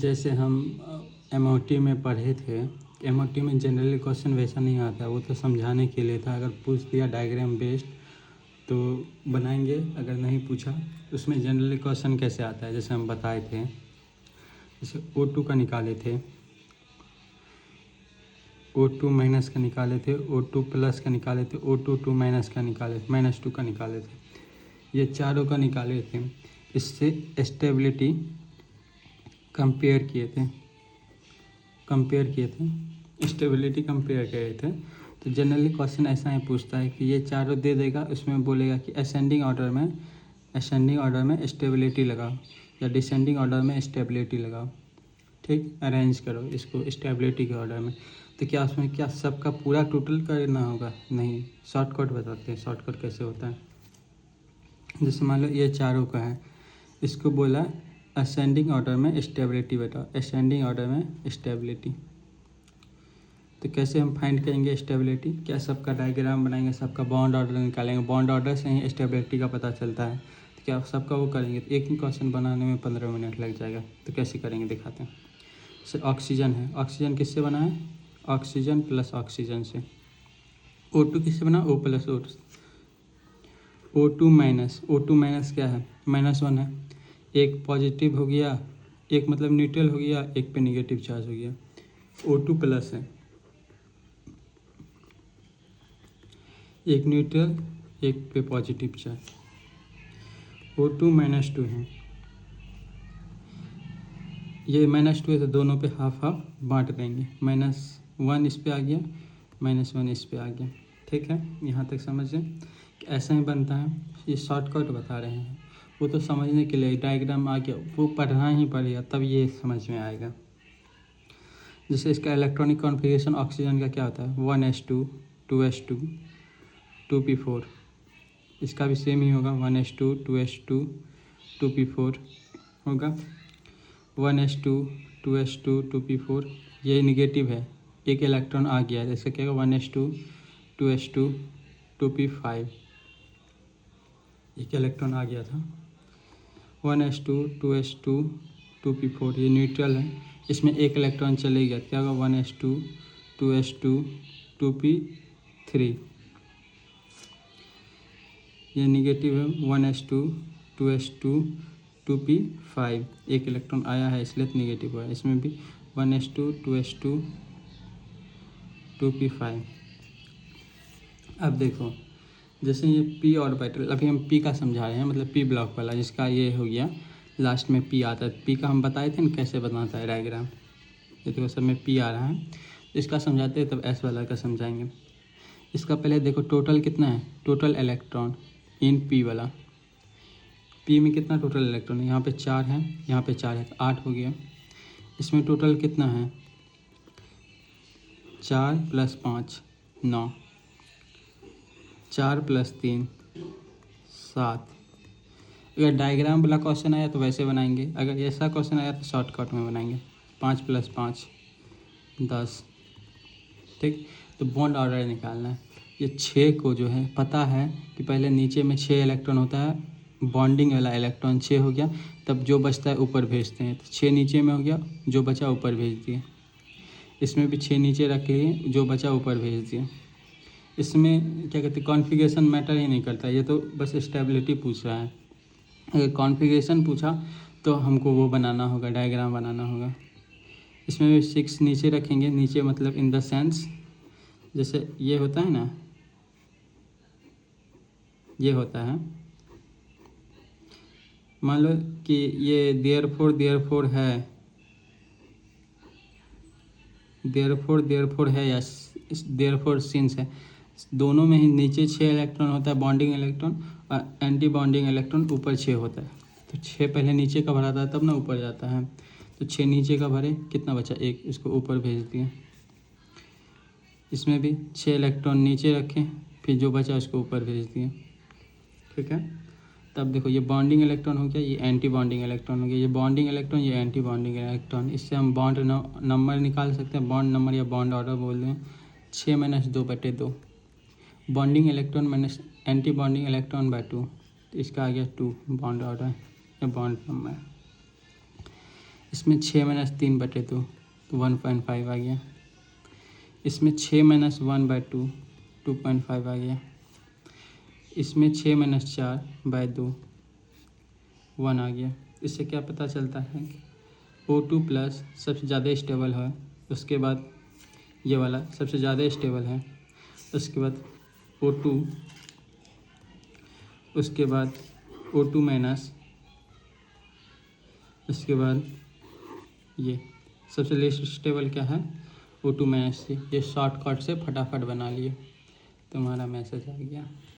जैसे हम एमओटी में पढ़े थे, एमओटी में जनरली क्वेश्चन वैसा नहीं आता, वो तो समझाने के लिए था। अगर पूछ दिया डायग्राम बेस्ड तो बनाएंगे, अगर नहीं पूछा उसमें जनरली क्वेश्चन कैसे आता है जैसे हम बताए थे। जैसे O2 का निकाले थे, O2 माइनस का निकाले थे, O2 प्लस का निकाले थे, O2 2 माइनस का निकाले, -2 का निकाले थे, ये चारों का निकाले थे। इससे स्टेबिलिटी कंपेयर किए थे, स्टेबिलिटी कंपेयर किए थे। तो जनरली क्वेश्चन ऐसा ही पूछता है कि ये चारों दे देगा, उसमें बोलेगा कि असेंडिंग ऑर्डर में स्टेबिलिटी लगाओ या डिसेंडिंग ऑर्डर में स्टेबिलिटी लगाओ। ठीक, अरेंज करो इसको स्टेबिलिटी के ऑर्डर में। तो क्या उसमें क्या सबका पूरा टोटल करना होगा? नहीं, शॉर्टकट बताते हैं शॉर्टकट कैसे होता है। जैसे मान लो ये चारों का है, इसको बोला असेंडिंग ऑर्डर में स्टेबिलिटी बताओ, असेंडिंग ऑर्डर में स्टेबिलिटी। तो कैसे हम फाइंड करेंगे स्टेबिलिटी? क्या सबका डायग्राम बनाएंगे, सबका बॉन्ड ऑर्डर निकालेंगे, बॉन्ड ऑर्डर से ही स्टेबिलिटी का पता चलता है। तो क्या सबका वो करेंगे तो एक ही क्वेश्चन बनाने में 15 मिनट लग जाएगा। तो कैसे करेंगे दिखाते हैं। जैसे ऑक्सीजन है, ऑक्सीजन किससे बना है? ऑक्सीजन प्लस ऑक्सीजन से। O2 किससे बना? O प्लस O2 माइनस क्या है? -1 है। एक पॉजिटिव हो गया, एक मतलब न्यूट्रल हो गया, एक पे निगेटिव चार्ज हो गया। O2 प्लस है, एक न्यूट्रल एक पे पॉजिटिव चार्ज। O2 -2 है, ये -2 है तो दोनों पे हाफ हाफ बांट देंगे। -1 इस पे आ गया, -1 इस पे आ गया। ठीक है, यहाँ तक समझें कि ऐसा ही बनता है। ये शॉर्टकट बता रहे हैं, वो तो समझने के लिए डायग्राम आ गया, वो पढ़ना ही पड़ेगा तब ये समझ में आएगा। जैसे इसका इलेक्ट्रॉनिक कॉन्फ़िगरेशन ऑक्सीजन का क्या होता है? 1s2 2s2 2p4। इसका भी सेम ही होगा, 1s2 2s2 2p4 होगा। 1s2 2s2 2p4, ये निगेटिव है, एक इलेक्ट्रॉन आ गया है, इसका क्या होगा? 1s2 2s2 2p5, एक इलेक्ट्रॉन आ गया था। 1s2 2s2 2p4, ये न्यूट्रल है, इसमें एक इलेक्ट्रॉन चले गया, क्या होगा? 1s2 2s2 2p3, ये निगेटिव है। 1s2 2s2 2p5, एक इलेक्ट्रॉन आया है इसलिए निगेटिव हुआ है। इसमें भी 1s2 2s2 2p5। अब देखो, जैसे ये p ऑर्बिटल, अभी हम p का समझा रहे हैं, मतलब p ब्लॉक वाला, जिसका ये हो गया लास्ट में p आता है। p का हम बताए थे ना कैसे बनाता है डायग्राम, ये देखो सब में p आ रहा है। इसका समझाते हैं तब s वाला का समझाएंगे। इसका पहले देखो टोटल कितना है, टोटल इलेक्ट्रॉन इन p वाला, p में कितना टोटल इलेक्ट्रॉन है? यहाँ पे 4 है, यहाँ पे 4 है, तो 8 हो गया। इसमें टोटल कितना है? 4 + 5 9, 4 + 3 7। अगर डायग्राम वाला क्वेश्चन आया तो वैसे बनाएंगे, अगर ऐसा क्वेश्चन आया तो शॉर्टकट में बनाएंगे। 5 + 5 10। ठीक, तो बॉन्ड ऑर्डर निकालना है। ये 6 को जो है पता है कि पहले नीचे में 6 इलेक्ट्रॉन होता है, बॉन्डिंग वाला इलेक्ट्रॉन 6 हो गया, तब जो बचता है ऊपर भेजते हैं। तो 6 नीचे में हो गया, जो बचा ऊपर भेज दिए। इसमें भी 6 नीचे रख लिए, जो बचा ऊपर भेज दिए। इसमें क्या कहते हैं, कॉन्फ़िगरेशन मैटर ही नहीं करता, ये तो बस स्टेबिलिटी पूछ रहा है। अगर कॉन्फ़िगरेशन पूछा तो हमको वो बनाना होगा, डायग्राम बनाना होगा। इसमें भी 6 नीचे रखेंगे, नीचे मतलब इन द सेंस जैसे ये होता है ना, ये होता है, मान लो कि ये देयरफॉर है या देयरफॉर सिंस है, दोनों में ही नीचे 6 इलेक्ट्रॉन होता है बॉन्डिंग इलेक्ट्रॉन, और एंटी बॉन्डिंग इलेक्ट्रॉन ऊपर 6 होता है। तो 6 पहले नीचे का भराता है तब ना ऊपर जाता है। तो 6 नीचे का भरे, कितना बचा? 1, इसको ऊपर भेज दिए। इसमें भी 6 इलेक्ट्रॉन नीचे रखें, फिर जो बचा उसको ऊपर भेज दिए। ठीक है, तब देखो ये बॉन्डिंग इलेक्ट्रॉन हो गया, ये एंटी बॉन्डिंग इलेक्ट्रॉन हो गया, ये बॉन्डिंग इलेक्ट्रॉन, ये एंटी बॉन्डिंग इलेक्ट्रॉन। इससे हम बॉन्ड नंबर निकाल सकते हैं, बॉन्ड नंबर या बॉन्ड ऑर्डर बोल दें। 6 - 2/2, bonding electron minus anti bonding electron by 2, तो इसका आ गया 2 बॉन्ड ऑर्डर या बॉन्ड नंबर। इसमें 6-3/2 तो 1.5 आ गया। इसमें 6-1/2 2.5 आ गया। इसमें 6-4/2 1 आ गया। इससे क्या पता चलता है O2 प्लस सबसे ज़्यादा स्टेबल है, उसके बाद ये वाला सबसे ज़्यादा स्टेबल है, उसके बाद O2, उसके बाद O2 माइनस, उसके बाद ये सबसे लेस्ट स्टेबल क्या है O2 माइनस। ये शॉर्टकट से फटाफट बना लिए, तुम्हारा मैसेज आ गया।